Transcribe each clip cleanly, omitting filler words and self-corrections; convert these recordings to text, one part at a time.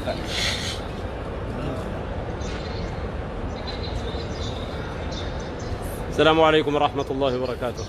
السلام عليكم ورحمة الله وبركاته.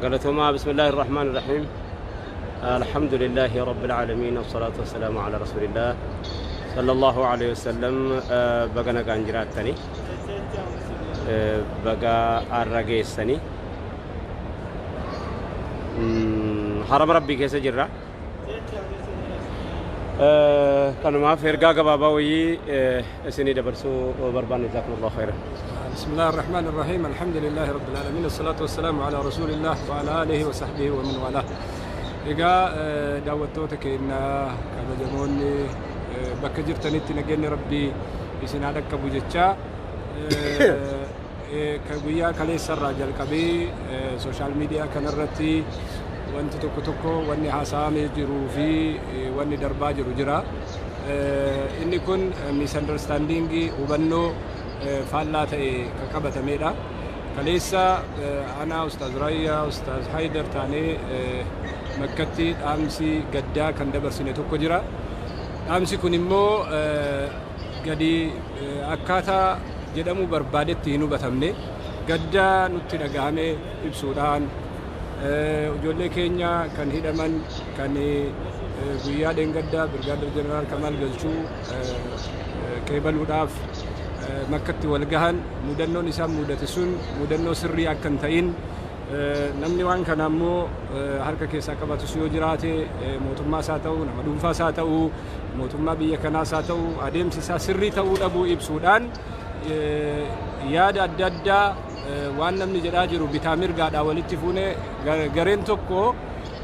قالتهما بسم الله الرحمن الرحيم. الحمد لله رب العالمين والصلاة والسلام على رسول الله صلى الله عليه وسلم. بقنا قانجرات تاني بقى الرقيسني حرم ربي كيس جرة كانوا ما في رقاق باباوي سني دبرسو بربان جزاكم الله خيرا. بسم الله الرحمن الرحيم. الحمد لله رب العالمين والصلاة والسلام على رسول الله وعلى آله وصحبه ومن والاه. إجا دعوتك إن كذا جموني بكجر تنيت نجني ربي يسنادك كبوجتشا كبويا كلي سر رجال كبي سوشيال ميديا كنرتي وانت تكو واني حسام يجرو في واني دربا جرو جرا إني كن ميس أندرستاندينغي وبنو فعلات كقبة ميدا كليسا أنا أستاذ رايا أستاذ حيدر تاني مكتي أمسي قدا كان دبر سنة كجرا أمسي كنيمو قدي أكاتا جدامو بربادت تينو بتمني قدا نتنا جامع إبسودان وجولة كينيا كان هيدمان كان بيا دينغدا برغادر جنرال كمال جلشو كيبل وداف مكتي والجهن مدنو نسام مدتسون مدنو سري أكنتين نمني وان كنامو هركا كيسا كباتو سيو جراتي موتما ساتو نمدون فاساتو موتما بيا كنا ساتو أديم سيسا سري تو أبو إبسودان يادا دادا وان نمني جراجرو بتامير قاد أولتفونه غرين توكو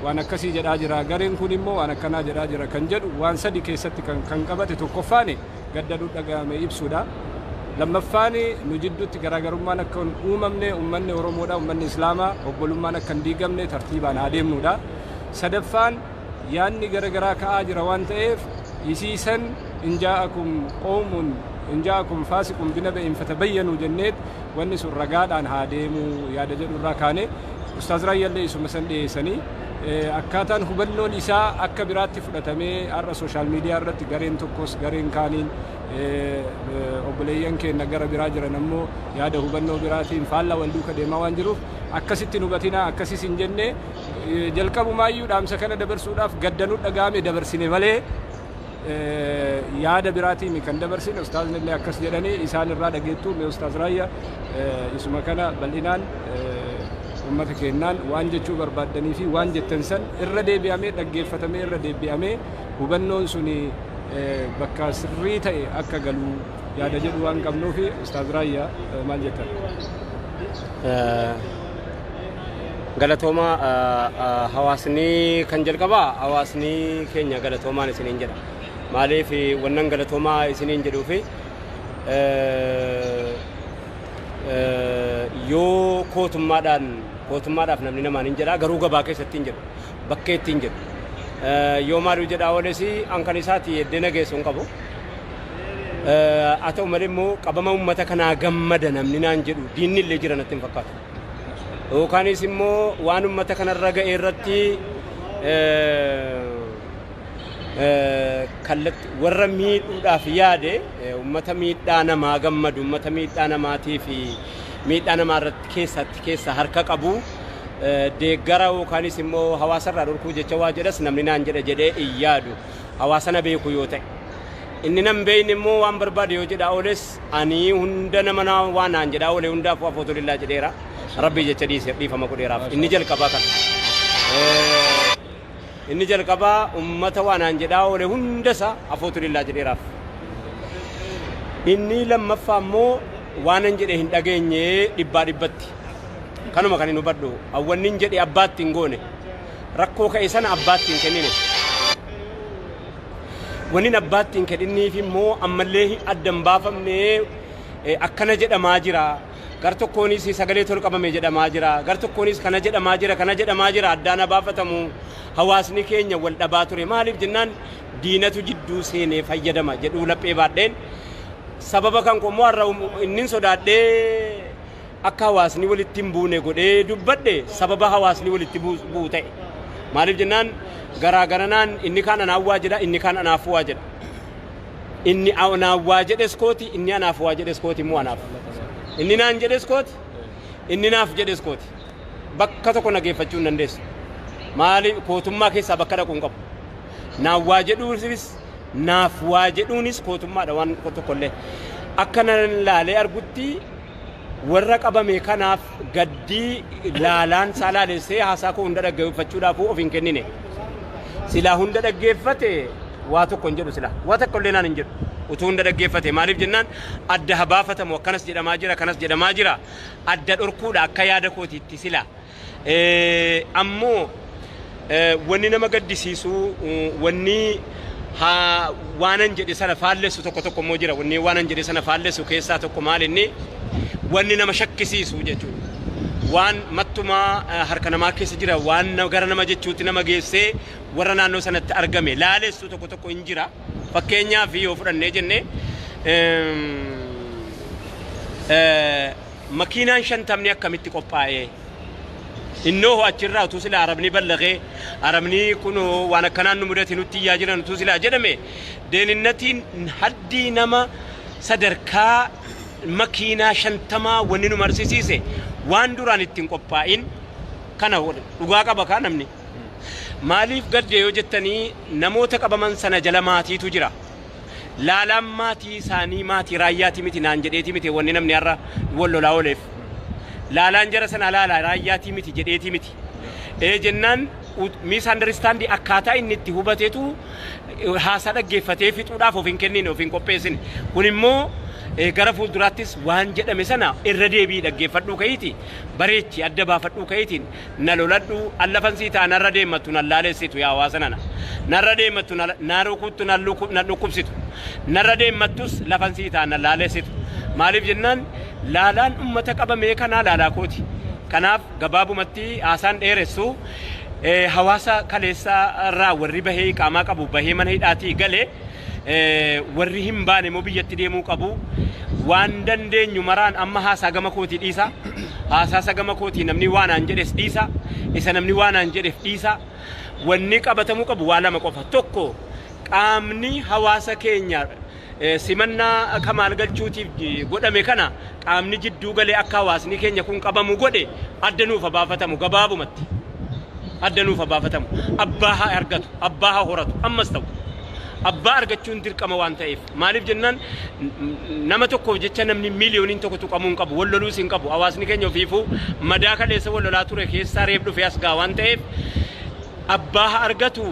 وانا كسي جراجرا غرين كونيمو وانا كنا جراجرا كنجد وان سدي كيستي كان كباتي توكوفاني قددو دقامي إبسودا لما فاني نجدو تجراجرو ما نكون أممني ورمودا أممني إسلاما وبلوم ما نكون ديجمني ترتيبا هاديم نودا سدفان يعني جراجرا كأجر وان تيف يسيسن إن جاءكم فاسق بنبأ فتبينوا جنات والناس الرجال عن هاديمو يا دجال الركانة أستاذ رأي اللي يسمى سندي سني أكاتان هبنو نساء أكبرات فلتمي على السوشيال ميديا رت جارين توكوس جارين كانين أبليين كن نجار براجر نمو يا ده هبنو براتين فعلا والدوك دما وانجروف أكسيت نوبتنا أكسي سنجنة جلكابو مايو دام سكنا دبر سوداف قدنوت أجامي دبر سينمالي يا ده براتي مكان دبر سين أستاذ نللي أكس جراني إنسان الرادة جيتو من أستاذ رايا اسمه كنا بلينان أمتك إنان وانجة شوبر بعدني في وانجة تنسن الردي بيامي دقيق فتمي الردي بيامي وبنون سني بكاس ريتا أكا قالوا يا دجل وان كمنو في أستاذ رايا مالجتا قالتهما حواسني كنجل كبا حواسني كينيا قالتهما نسنين جدا مالي في ونن قالتهما سنين جدو في yoo kootummaadhaaf namni namaan hin jedhaa garuu gabaa keessatti hin jedhu bakkeetti hin jedhu yoo maaluu jedhaa oolesi ankan isaati yeddena geessuun qabu haa ta'u malee immoo qabama uummata kanaa gammada namni naan jedhu diinni illee jira natti hin fakkaatu yookaanis immoo waan uummata kanarra ga'e irratti kallatti warra miidhuudhaaf yaade uummata miidhaa namaa gammadu uummata miidhaa namaatii fi miidhaa namaa irratti keessa harka qabu deeggara yookaanis immoo hawaasarraa dhorkuu jecha waa jedhas namni naan jedhee iyyaadu hawaasana beeku yoo ta'e inni nan beeyni immoo waan barbaade yoo jedha ooles ani hunda nama waan naan jedha oole hundaaf afootullaa jedheera rabbii jecha dhiifama godheeraaf inni jalqabaa kan inni jalqabaa ummata waan naan jedha oole hundasa afootullaa jedheeraaf inni lammaffaa immoo waan nan jedhe hin dhageenye dhibbaa dhibbatti kanuma kan hin hubadhu awwannin jedhe abbaatti hin goone rakkoo ka'e sana abbaatti hin kennine. Wanni abbaatti hin kennineef immoo ammallee addan baafamnee akkana jedhamaa jira. Gar tokkoonis sagalee tol qabame jedhamaa jira. Gar tokkoonis kana jedhamaa jira addaan baafatamu. Hawaasni keenya wal dhabaa ture. Maaliif jennaan diinatu jidduu seenee fayyadama jedhuu laphee baadheen. Sababa kan qomoo har'a inni sodaadhee akka hawaasni walitti hin buune godhee dubbadhe sababa hawaasni walitti buu ta'e. Maaliif jennaan garaagaraan inni kaan anaaf jedha inni kaan anaaf waa jedha. Inni anaaf waa jedhes kooti inni anaaf waa jedhes kooti immoo anaaf. Inni naan jedhes kooti inni naaf jedhes kooti. Bakka tokko nageeffachuu hin dandeessu. Maaliif kootummaa keessaa bakka dhaquun qabu. Naaf waa jedhuunis naaf waa jedhuunis kootummaadha waan tokkollee. Akka nan laalee argutti warra qabame kanaaf gaddii laalaan saalaalessee haasaa koo hunda dhaggeeffachuudhaaf of hin kennine. Silaa hunda dhaggeeffate waa tokko hin jedhu silaa. Waa tokkollee naan hin jedhu. Utuu hunda dhaggeeffate maaliif jennaan adda habaafatamu akkanas jedhamaa jira kanas jedhamaa jira. Adda dhorkuudha akka yaada kootiitti silaa. Ammoo wanni nama gaddisiisu wanni waanan jedhe sana faallessu tokko immoo jira. Wanni waanan jedhe sana faallessu keessaa tokko maal inni wanni nama shakkisiisu jechuudha. Waan mattumaa harka namaa keessa jira waan gara nama jechuutti nama geessee warra naannoo sanatti argame laalessu tokko hin jira. Fakkeenyaaf yoo fudhannee jenne makiinaan 50 akkamitti qophaa'ee innoo achirraa utuu sila arabni ballaqee arabni kun waan akkanaan nu mudate nutti iyyaa jiran utuu sila jedhame deeninnatiin haddii nama sadarkaa makiinaa 50 wanni nu marsisiise waan duraan ittiin qophaa'in kana dhugaa qaba kaa namni. Maaliif gadde yoo jettanii namoota qabaman sana jala maatiitu jira. Laalaan maatii isaanii maatii raayyaati miti naan jedheeti miti wanni namni har'a wal lolaa ooleef. Laalaan jara sana laala raayyaati miti jedheeti miti. Jennaan misunderstanding akkaataa inni itti hubateetu haasaa dhaggeeffatee fixuudhaaf of hin kennine of hin qopheessine. Kun immoo gara fuulduraattis waan jedhame sana irra deebii dhaggeeffadhuu ka'iiti bareechi adda baafadhuu ka'iitiin na loladhu allafan sii ta'a narra deemmattu na laalessitu yaa hawaasa nana narra deemmattu na rukuttu na dhukkubsitu narra deemmattus lafan sii ta'a na laalessitu maaliif jennaan laalaan ummata qabamee kanaa laalaa kooti kanaaf gabaabumatti haasaan dheeressu hawaasa kaleessaa irraa warri bahee qaamaa qabu bahee mana hidhaatii galee warri hin baane moo biyyatti deemuu qabu waan dandeenyu maraan amma haasaa gama kootii dhiisa haasaa gama kootii namni waanaan jedhes dhiisa isa namni waanaan jedheef dhiisa wanni qabatamuu qabu waa lama qofa tokko qaamni hawaasa keenya simannaa kamaal galchuutiif godhame kana qaamni jidduu galee akka hawaasni keenya kun qabamu godhe addanuuf baafatamu gabaabumatti addanuuf baafatamu abbaa haa argatu abbaa haa horatu ammas ta'u abbaa argachuun dirqama waan ta'eef maaliif jennaan nama tokkoof jecha namni miiliyooniin tokko tuqamuu hin qabu walloluus hin qabu hawaasni keenya ofiifuu madaa kaleessa wallolaa ture keessaa reef dhufe as gaa waan ta'eef abbaa haa argatu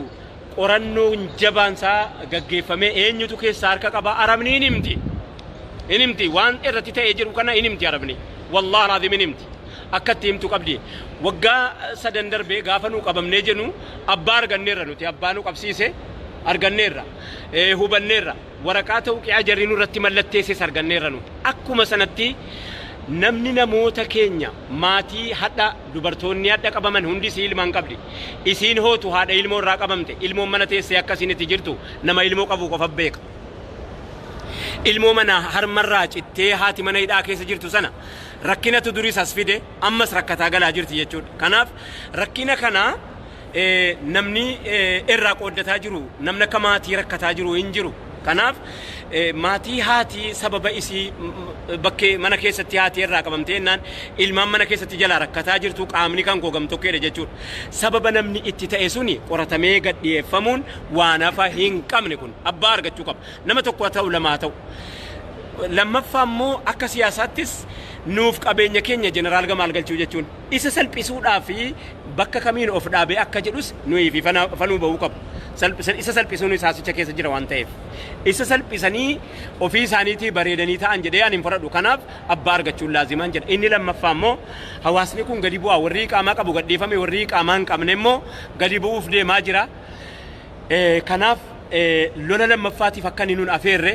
qorannoon jabaansaa gaggeeffamee eenyutu keessaa harka qaba arabni inimti waan irratti ta'ee jiru kana inimti arabni wallahi laazim inimti akkatti himtu qabdi waggaa sadan darbee gaafa nu qabamnee jennu abbaa arganneerra nuti abbaa nu qabsiise arganneerra hubanneerra waraqaa tawqiyaa jarriinu irratti mallatteesses arganneerra nuti akkuma sanatti namni namoota keenya maatii hadha dubartoonni hadha qabaman hundi si ilmaan qabdi isiin hootu haadha ilmoo irraa qabamte ilmoon mana teessee akkasinitti jirtu nama ilmoo qabu qofa beeka ilmoo mana harmarraa cittee haati mana hidhaa keessa jirtu sana rakkinatu duris as fide ammas rakkataa galaa jirti jechuudha kanaaf rakkina kana namni irraa qooddataa jiru namni akka maatii rakkataa jiru hin jiru kanaaf maatii haati sababa isii bakkee mana keessatti haati irraa qabamtee naan ilmaan mana keessatti jala rakkataa jirtu qaamni kan gogamtokkeedha jechuudha sababa namni itti ta'e suni qoratamee gadhiyeeffamuun waan hafa hin qabne kun abbaa argachuu qaba nama tokko ta'u lamaa ta'u lammaffaa immoo akka siyaasaattis nuuf qabeenya keenya jeneraal Gamaal Galchuu jechuun isa salphisuudhaa fi bakka kamiin of dhaabee akka jedhus nuyi fi fanuu bahuu qabu isa salphisuun isaasicha keessa jira waan ta'eef isa salphisanii ofii isaaniitii bareedanii ta'an jedhee ani hin fudhadhu. Kanaaf abbaa argachuun laazimaan jedha. Inni lammaffaa immoo hawaasni kun gadi bu'aa, warri qaamaa qabu gadhiifame, warri qaamaa hin qabne immoo gadi bu'uuf deemaa jira. Kanaaf lola lammaffaatiif akka inni nun afeerre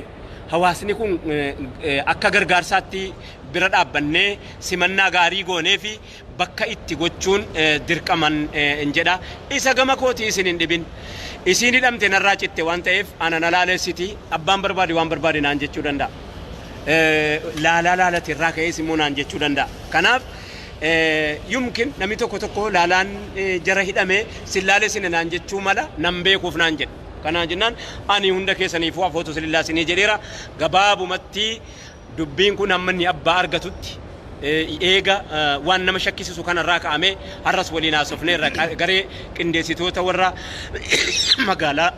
hawaasni kun akka gargaarsaatti bira dhaabbannee simannaa gaarii goonee fi bakka itti gochuun dirqaman hin jedha. Isa gama kootii isin hin dhibin. Isin hidhamte narraa citte waan ta'eef ana na laalessiti abbaan barbaade waan barbaade naan jechuu danda'a. Laalate irraa ka'ees immoo naan jechuu danda'a. Kanaaf yumkin namni tokko laalaan jara hidhame sin laale sin naan jechuu mala nan beekuuf naan jedha. Kanaan jennaan ani hunda keessaniifuu afootu silillaa sinii jedheera. Gabaabumatti dubbiin kun hamma inni abbaa argatutti eega waan nama shakkisiisu kanarraa ka'amee har'as waliin haasofneerra garee qindeessitoota warra magaalaa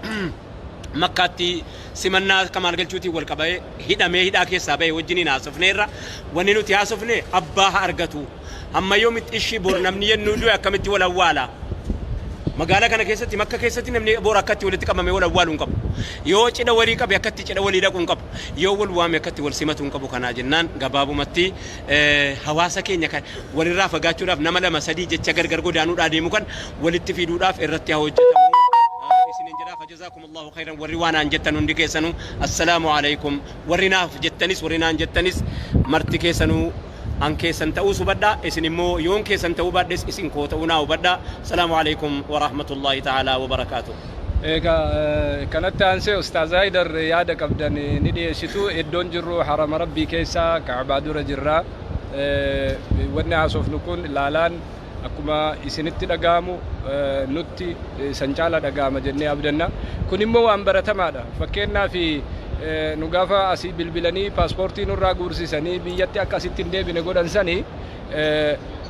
Makkaatti simannaa Kamaal Galchuutiin wal qabee hidhamee hidhaa keessaa ba'e wajjiniin haasofneerra. Wanni nuti haasofne abbaa haa argatu. Amma yoomitti ishii bor namni yennuu du'e akkamitti wal awwaala. Magaalaa kana keessatti Makka keessatti namni bor akkatti walitti qabamee wal awwaaluu hin qabu. Yoo cidha walii qabe akkatti cidha walii dhaquu hin qabu. Yoo wal waame akkatti wal simatu hin qabu. Kanaa jennaan gabaabumatti hawaasa keenya kan walirraa fagaachuudhaaf nama lama sadii jecha gargar godaanuudhaa deemu kan walitti fiduudhaaf irratti haa hojjetamu. Isinin jedhaa fajazakumullahu khairan warri waan aan jettan hundi keessanuu assalaamu alaikum warri naaf jettanis warri naan jettanis marti keessanuu an keessan ta'uu hubadhaa isin immoo yoon keessan ta'uu baadhes isin koo ta'uu naa hubadhaa. Assalaamu alaikum wa rahmatullahi ta'ala wa barakaatuh. Kanatti aansee Ustaaz Haydar yaada qabdan ni dhiyeessitu. Iddoon jirru harama rabbii keessa Kaabaa dura jirra. Wanni haasofnu kun laalaan akkuma isinitti dhaga'amu nutti san caala dhaga'ama jennee abdanna. Kun immoo waan baratamaadha. Fakkeenyaaf nu gaafa asii bilbilanii paaspoortii nurraa guursisanii biyyatti akka asitti hin deebine godhan sanii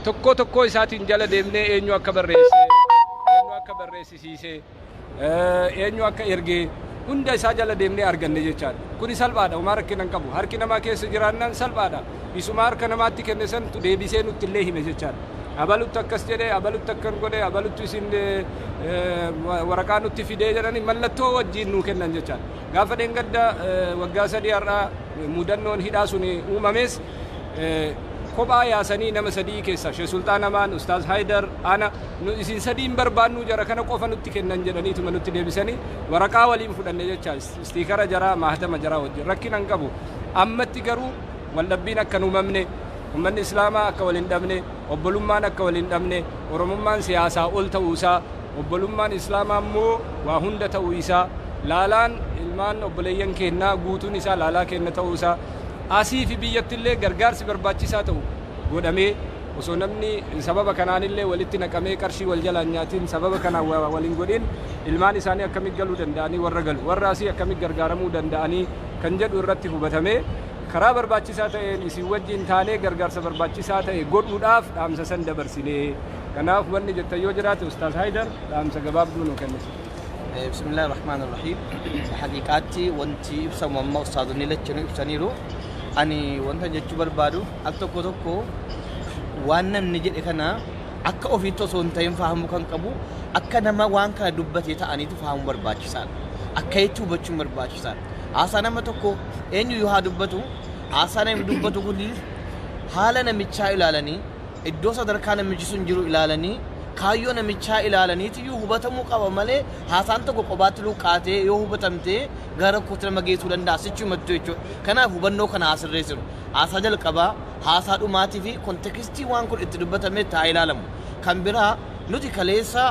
tokko isaatiin jala deemnee eenyu akka barreesse, eenyu akka barreessisiise, eenyu akka ergee hunda isaa jala deemnee arganne jechaadha. Kuni salphaadha. Homaa rakkina hin qabu. Harki namaa keessa jiraannaan salphaadha. Isuma harka namaatti kenne santu deebisee nutti illee hime jechaadha. Abalutti akkas jedhee, abalutti akkan godhee, abalutti isin waraqaa nutti fidee jedhanii mallattoo wajjin nuu kennan jechaadha. Gaafa dheengadda waggaa 3 har'aa mudannoon hidhaa sun uumames kophaa yaasanii nama 3 keessa Sheekh Sultaan Amaan, Ustaaz Haydar, ana isin 3 hin barbaannu jara kana qofa nutti kennan jedhaniituma nutti deebisanii waraqaa waliin fudhanne jechaadha. Istiikara jaraa mahatama jaraa wajjin rakkina hin qabu. Ammatti garuu waldhabbiin akka hin uumamne ummanni islaamaa akka waliin dhabne, obbolummaan akka waliin dhabne, oromummaan siyaasaa ol ta'uu isaa, obbolummaan islaamaa immoo waa hunda ta'uu isaa, laalaan ilmaan obboleeyyan kennaa guutuun isaa laalaa kenna ta'uu isaa, asii fi biyyattillee gargaarsi barbaachisaa ta'u godhamee osoo namni sababa kanaanillee walitti naqamee qarshii wal jalaan nyaatiin sababa kanaan waliin godhin ilmaan isaanii akkamitti galuu danda'anii warra galu, warra asii akkamitti gargaaramuu danda'anii kan jedhu irratti hubatamee karaa barbaachisaa ta'een isin wajjin taanee gargaarsa barbaachisaa ta'e godhuudhaaf dhaamsa san dabarsinee. Kanaaf wanni jettan yoo jiraate Ustaaz Haydar dhaamsa gabaabduu nu kennisu. Bismillahir Rahmanir Rahim. Haqiqaatti wanti ibsamu amma ustaazonni lachuu ibsaniiru. Ani wanta jechuu barbaadu al tokko waan namni jedhe kana akka ofiitti osoo hin ta'in fahamuu kan qabu akka nama waan kana dubbatee ta'aniitu fahamuu barbaachisaadha. Akka itti hubachuun barbaachisaadha. Haasaa nama tokko eenyu yoo haa dubbatu haasaa namni dubbatu kun haala namichaa ilaalanii iddoo sadarkaa namichi sun jiru ilaalanii kaayyoo namichaa ilaalaniitu hubatamuu qaba malee haasaan tokko qobaatti luqqaatee yoo hubatamtee gara kootti nama geessuu danda'a sichumattu jechuudha. Kanaaf hubannoo kana haasirreessiru. Haasaa jalqabaa haasaa dhumaatii fi kontekstii waan kun itti dubbatamee taa ilaalamu. Kan biraa nuti kaleessa